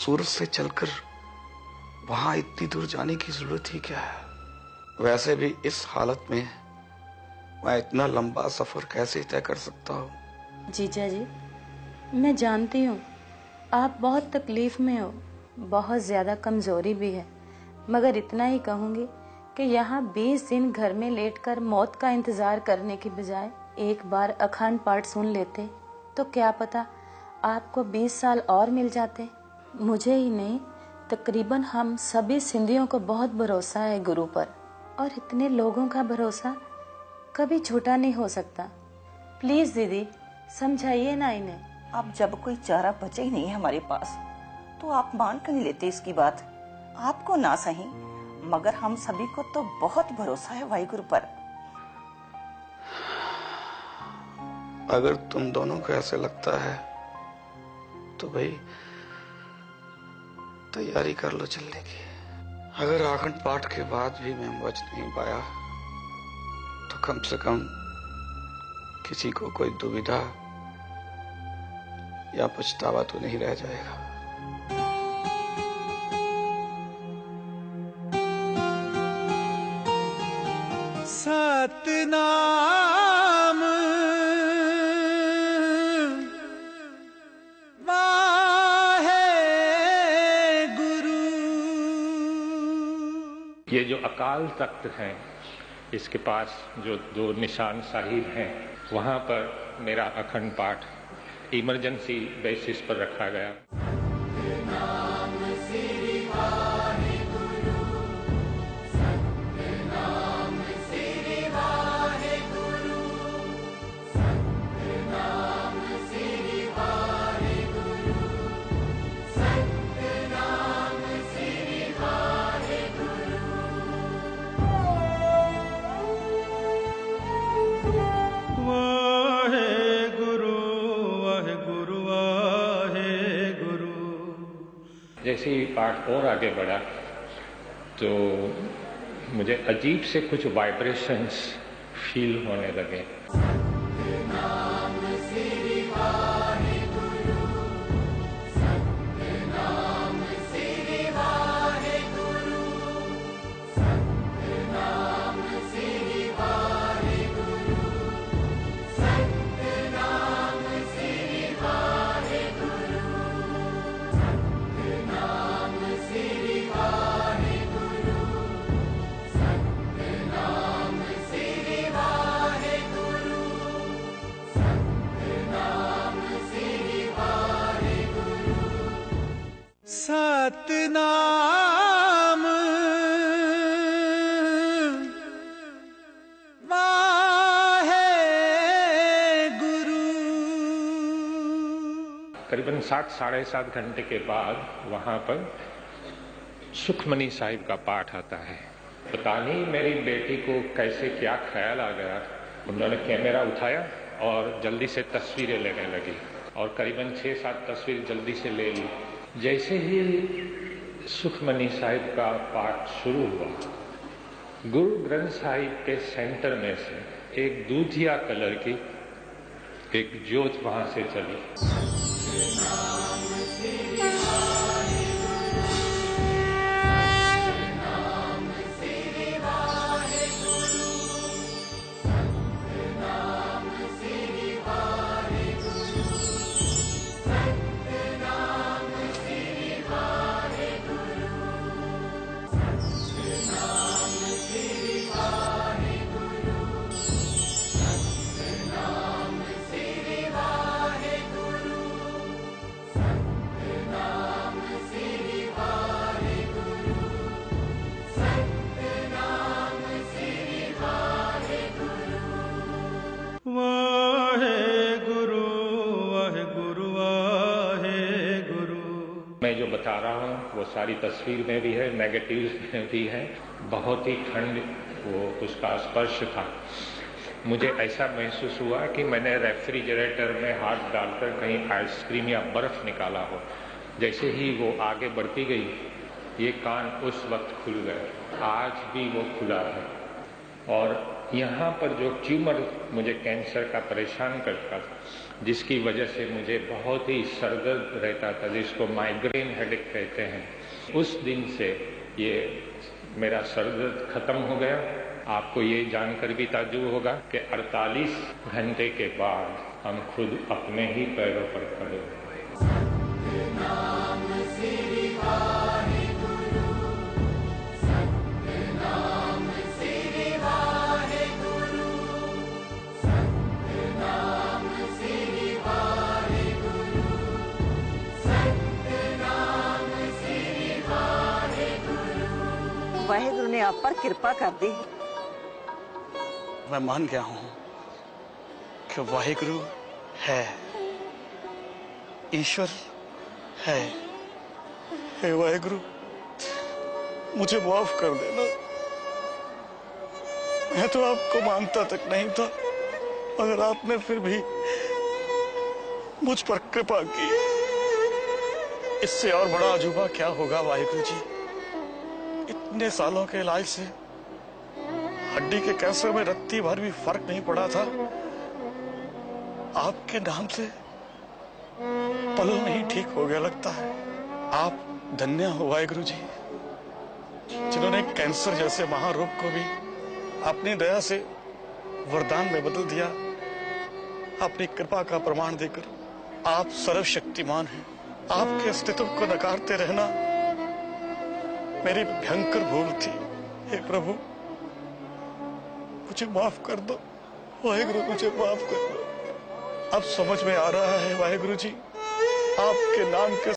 सूरत से चलकर वहां इतनी दूर जाने की जरूरत ही क्या है? वैसे भी इस हालत में मैं इतना लंबा सफर कैसे तय कर सकता हूँ? जीजा जी, मैं जानती हूँ आप बहुत तकलीफ में हो, बहुत ज्यादा कमजोरी भी है, मगर इतना ही कहूँगी कि यहाँ 20 दिन घर में लेटकर मौत का इंतजार करने की बजाय एक बार अखंड पाठ सुन लेते तो क्या पता आपको 20 साल और मिल जाते। मुझे ही नहीं, तकरीबन हम सभी सिंधियों को बहुत भरोसा है गुरु पर, और इतने लोगों का भरोसा कभी झूठा नहीं हो सकता। प्लीज दीदी समझाइए ना इन्हें। अब जब कोई चारा बचे ही नहीं है हमारे पास तो आप मान क्यों नहीं लेते इसकी बात? आपको ना सही मगर हम सभी को तो बहुत भरोसा है वाहिगुरु पर। अगर तुम दोनों को ऐसे लगता है तो भाई तैयारी कर लो चलने की। अगर अखंड पाठ के बाद भी मैं बच नहीं पाया तो कम से कम किसी को कोई दुविधा या पछतावा तो नहीं रह जाएगा। सतनाम वाहे गुरु। ये जो अकाल तख्त है, इसके पास जो 2 निशान साहिब हैं, वहाँ पर मेरा अखंड पाठ इमरजेंसी बेसिस पर रखा गया। जैसे ही पाठ और आगे बढ़ा तो मुझे अजीब से कुछ वाइब्रेशंस फील होने लगे। सतनाम वाहे गुरु। करीबन 7 साढ़े 7 घंटे के बाद वहां पर सुखमनी साहिब का पाठ आता है। पता नहीं मेरी बेटी को कैसे क्या ख्याल आ गया, उन्होंने कैमरा उठाया और जल्दी से तस्वीरें लेने लगी और करीबन 6-7 तस्वीर जल्दी से ले ली। जैसे ही सुखमनी साहिब का पाठ शुरू हुआ, गुरु ग्रंथ साहिब के सेंटर में से एक दूधिया कलर की एक ज्योत वहां से चली। मैं जो बता रहा हूँ वो सारी तस्वीर में भी है, नेगेटिव्स में भी है। बहुत ही ठंड वो उसका स्पर्श था। मुझे ऐसा महसूस हुआ कि मैंने रेफ्रिजरेटर में हाथ डालकर कहीं आइसक्रीम या बर्फ निकाला हो। जैसे ही वो आगे बढ़ती गई, ये कान उस वक्त खुल गए। आज भी वो खुला है। और यहाँ पर जो ट्यूमर मुझे कैंसर का परेशान करता, जिसकी वजह से मुझे बहुत ही सरदर्द रहता था, जिसको माइग्रेन हेडेक कहते हैं। उस दिन से ये मेरा सरदर्द खत्म हो गया। आपको ये जानकर भी ताज्जुब होगा कि 48 घंटे के बाद हम खुद अपने ही पैरों पर खड़े हुए। वाहेगुरु ने आप पर कृपा कर दी। मैं मान गया हूं कि वाहिगुरु है, ईश्वर है। हे वाहिगुरु, मुझे माफ कर देना। मैं तो आपको मानता तक नहीं था, मगर आपने फिर भी मुझ पर कृपा की। इससे और बड़ा अजूबा क्या होगा वाहिगुरु जी। इतने सालों के इलाज से हड्डी के कैंसर में रत्ती भर भी फर्क नहीं पड़ा था। आपके नाम से पल में ही ठीक हो गया लगता है। आप धन्य हो वाहिगुरु जी, जिन्होंने कैंसर जैसे महारोग को भी अपनी दया से वरदान में बदल दिया। अपनी कृपा का प्रमाण देकर आप सर्वशक्तिमान हैं। आपके अस्तित्व को नकारते रहना मेरी भयंकर भूल थी। हे प्रभु, मुझे माफ कर दो। वाहिगुरु, मुझे माफ कर दो। अब समझ में आ रहा है वाहिगुरु जी, आपके नाम के